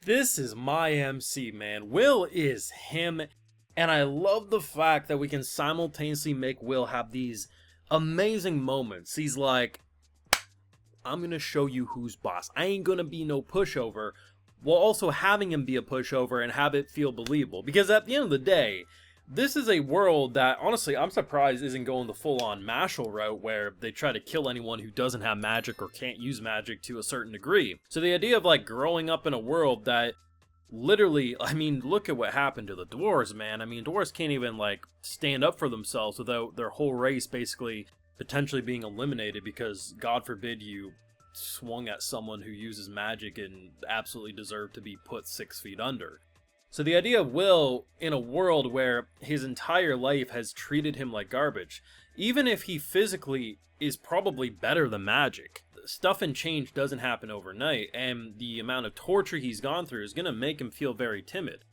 This is my MC, man. Will is him, and I love the fact that we can simultaneously make Will have these amazing moments. He's like, I'm gonna show you who's boss. I ain't gonna be no pushover, while also having him be a pushover and have it feel believable. Because at the end of the day, this is a world that, honestly, I'm surprised isn't going the full-on Mashal route where they try to kill anyone who doesn't have magic or can't use magic to a certain degree. So the idea of, like, growing up in a world that literally, I mean, look at what happened to the dwarves, man. I mean, dwarves can't even, like, stand up for themselves without their whole race basically potentially being eliminated because, God forbid, you swung at someone who uses magic and absolutely deserve to be put 6 feet under. So the idea of Will in a world where his entire life has treated him like garbage, even if he physically is probably better than magic, stuff and change doesn't happen overnight, and the amount of torture he's gone through is going to make him feel very timid.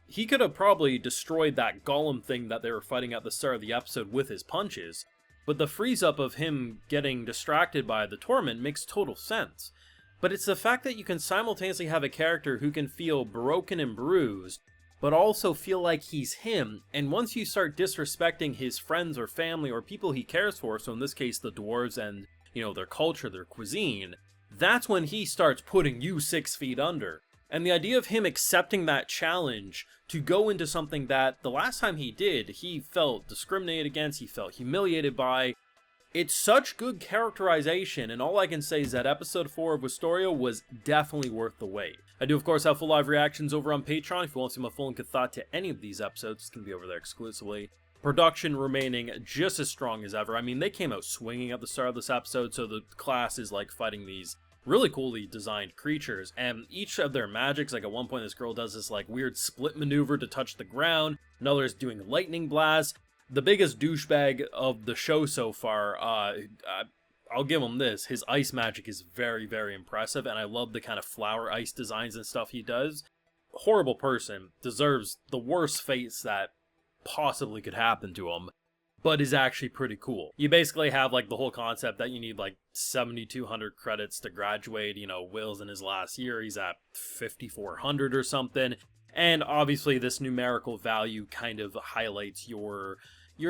He could have probably destroyed that golem thing that they were fighting at the start of the episode with his punches, but the freeze up of him getting distracted by the torment makes total sense. But it's the fact that you can simultaneously have a character who can feel broken and bruised, but also feel like he's him, and once you start disrespecting his friends or family or people he cares for, so in this case the dwarves and, you know, their culture, their cuisine, that's when he starts putting you 6 feet under. And the idea of him accepting that challenge to go into something that the last time he did, he felt discriminated against, he felt humiliated by. It's such good characterization, and all I can say is that episode 4 of Wistoria was definitely worth the wait. I do, of course, have full live reactions over on Patreon. If you want to see my full and good thought to any of these episodes, it's going to be over there exclusively. Production remaining just as strong as ever. I mean, they came out swinging at the start of this episode, so the class is like fighting these really coolly designed creatures, and each of their magics, like at one point this girl does this like weird split maneuver to touch the ground, another is doing lightning blast. The biggest douchebag of the show so far, I'll give him this, his ice magic is very, very impressive, and I love the kind of flower ice designs and stuff he does. Horrible person, deserves the worst fates that possibly could happen to him, but is actually pretty cool. You basically have like the whole concept that you need like 7,200 credits to graduate. You know, Will's in his last year, he's at 5,400 or something. And obviously this numerical value kind of highlights your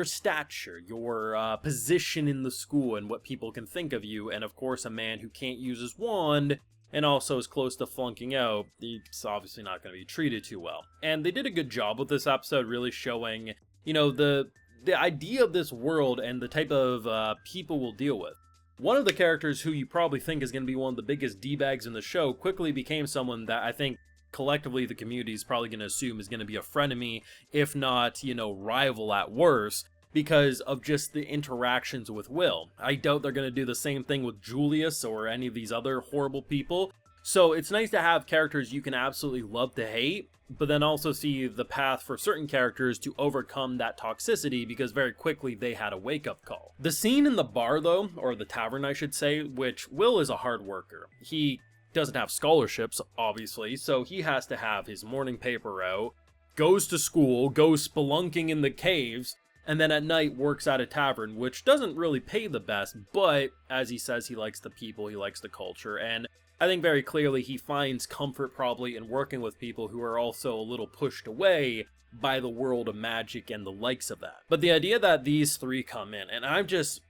stature, your position in the school and what people can think of you. And of course a man who can't use his wand and also is close to flunking out, he's obviously not going to be treated too well. And they did a good job with this episode, really showing, you know, the idea of this world and the type of people we'll deal with. One of the characters who you probably think is going to be one of the biggest D-bags in the show quickly became someone that I think collectively the community is probably going to assume is going to be a frenemy, if not, you know, rival at worst, because of just the interactions with Will. I doubt they're going to do the same thing with Julius or any of these other horrible people. So it's nice to have characters you can absolutely love to hate, but then also see the path for certain characters to overcome that toxicity, because very quickly they had a wake-up call. The scene in the bar, though, or the tavern I should say, which Will is a hard worker. He doesn't have scholarships, obviously, so he has to have his morning paper out, goes to school, goes spelunking in the caves, and then at night works at a tavern, which doesn't really pay the best, but as he says, he likes the people, he likes the culture, and I think very clearly he finds comfort probably in working with people who are also a little pushed away by the world of magic and the likes of that. But the idea that these three come in, and I'm just,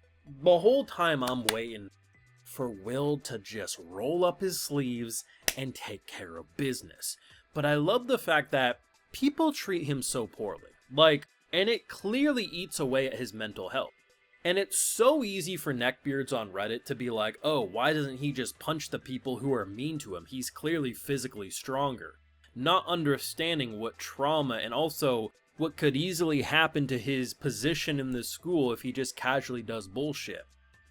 the whole time I'm waiting for Will to just roll up his sleeves and take care of business. But I love the fact that people treat him so poorly. Like, and it clearly eats away at his mental health. And it's so easy for neckbeards on Reddit to be like, oh, why doesn't he just punch the people who are mean to him? He's clearly physically stronger. Not understanding what trauma and also what could easily happen to his position in this school if he just casually does bullshit.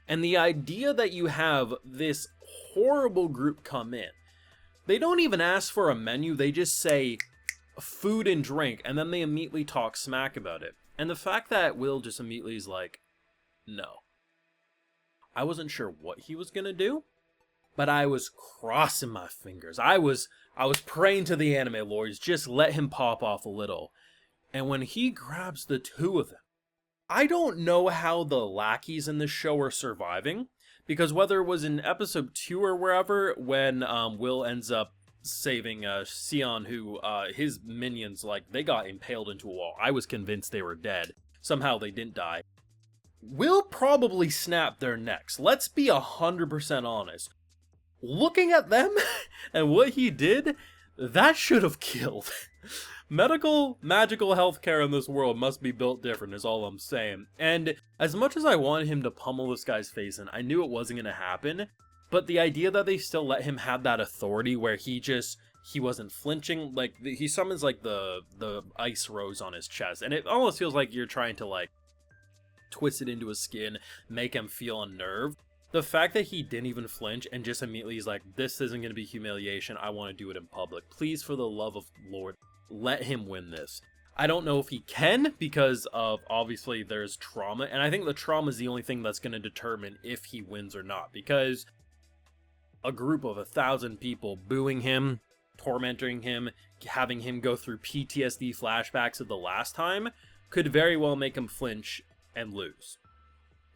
And the idea that you have this horrible group come in, they don't even ask for a menu, they just say food and drink, and then they immediately talk smack about it. And the fact that Will just immediately is like, no. I wasn't sure what he was gonna do, but I was crossing my fingers. I was praying to the anime lords, just let him pop off a little. And when he grabs the two of them, I don't know how the lackeys in this show are surviving, because whether it was in episode 2 or wherever, when Will ends up saving Sion, who his minions, like, they got impaled into a wall. I was convinced they were dead. Somehow they didn't die. Will probably snap their necks. Let's be 100% honest. Looking at them and what he did, that should have killed. Magical healthcare in this world must be built different is all I'm saying. And as much as I wanted him to pummel this guy's face in, I knew it wasn't going to happen. But the idea that they still let him have that authority where he wasn't flinching, like, he summons, like, the ice rose on his chest. And it almost feels like you're trying to, like, twist it into his skin, make him feel unnerved. The fact that he didn't even flinch and just immediately is like, this isn't going to be humiliation, I want to do it in public. Please, for the love of Lord, let him win this. I don't know if he can because of, obviously, there's trauma. And I think the trauma is the only thing that's going to determine if he wins or not. Because a group of 1,000 people booing him, tormenting him, having him go through PTSD flashbacks of the last time could very well make him flinch and lose.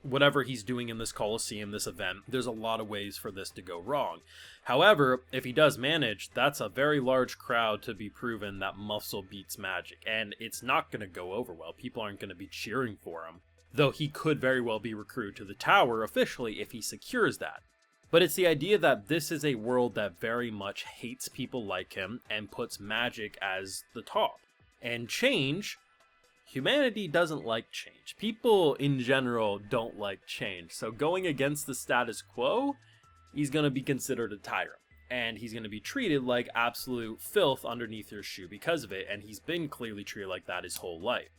Whatever he's doing in this Coliseum, this event, there's a lot of ways for this to go wrong. However, if he does manage, that's a very large crowd to be proven that muscle beats magic, and it's not going to go over well. People aren't going to be cheering for him, though he could very well be recruited to the tower officially if he secures that. But it's the idea that this is a world that very much hates people like him and puts magic as the top. And change, humanity doesn't like change. People in general don't like change. So going against the status quo, he's going to be considered a tyrant. And he's going to be treated like absolute filth underneath your shoe because of it. And he's been clearly treated like that his whole life.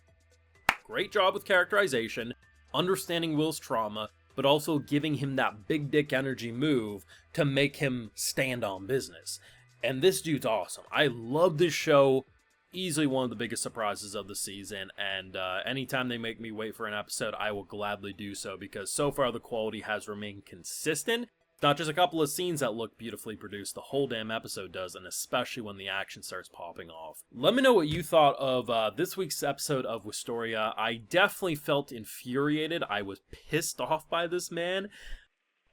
Great job with characterization, understanding Will's trauma, but also giving him that big dick energy move to make him stand on business. And this dude's awesome. I love this show. Easily one of the biggest surprises of the season, and anytime they make me wait for an episode, I will gladly do so, because so far the quality has remained consistent. Not just a couple of scenes that look beautifully produced, the whole damn episode does, and especially when the action starts popping off. Let me know what you thought of this week's episode of Wistoria. I definitely felt infuriated. I was pissed off by this man,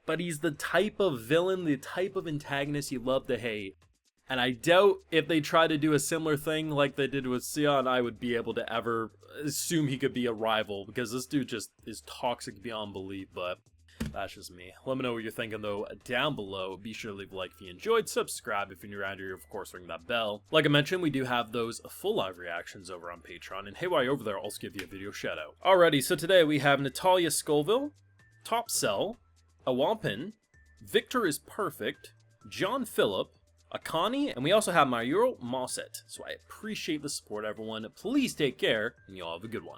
but he's the type of villain, the type of antagonist you love to hate. And I doubt if they try to do a similar thing like they did with Sion, I would be able to ever assume he could be a rival, because this dude just is toxic beyond belief, but that's just me. Let me know what you're thinking, though, down below. Be sure to leave a like if you enjoyed, subscribe if you're new around here, of course, ring that bell. Like I mentioned, we do have those full live reactions over on Patreon, and hey, while you're over there, I'll also give you a video shout out. Alrighty, so today we have Natalia Scoville, Top Cell, Awampin, Victor is Perfect, John Phillip, Akani, and we also have Mayuro Mosset. So I appreciate the support, everyone. Please take care, and y'all have a good one.